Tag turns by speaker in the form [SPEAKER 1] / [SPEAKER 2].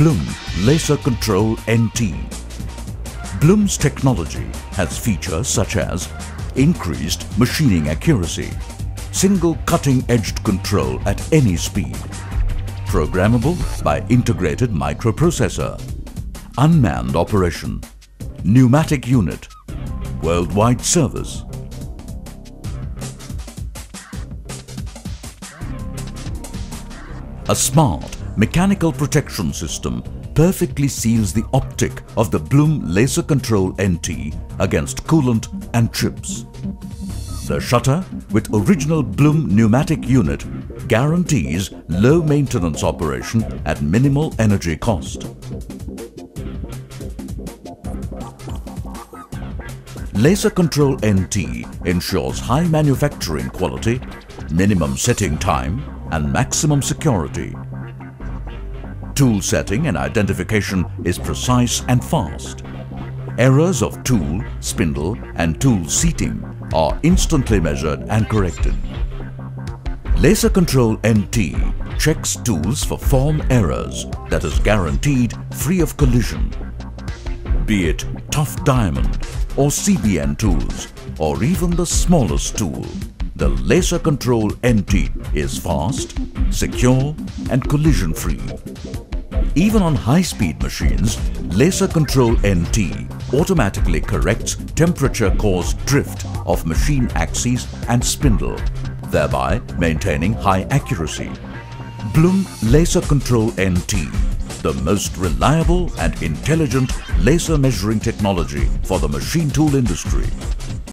[SPEAKER 1] Blum Laser Control NT. Blum's technology has features such as increased machining accuracy, single cutting-edged control at any speed, programmable by integrated microprocessor, unmanned operation, pneumatic unit, worldwide service. A smart mechanical protection system perfectly seals the optic of the Blum Laser Control NT against coolant and chips. The shutter with original Blum pneumatic unit guarantees low maintenance operation at minimal energy cost. Laser Control NT ensures high manufacturing quality, minimum setting time and maximum security. Tool setting and identification is precise and fast. Errors of tool, spindle and tool seating are instantly measured and corrected. Laser Control NT checks tools for form errors that is guaranteed free of collision. Be it tough diamond or CBN tools or even the smallest tool, the Laser Control NT is fast, secure and collision free. Even on high-speed machines, Laser Control NT automatically corrects temperature-caused drift of machine axes and spindle, thereby maintaining high accuracy. Blum Laser Control NT, the most reliable and intelligent laser measuring technology for the machine tool industry.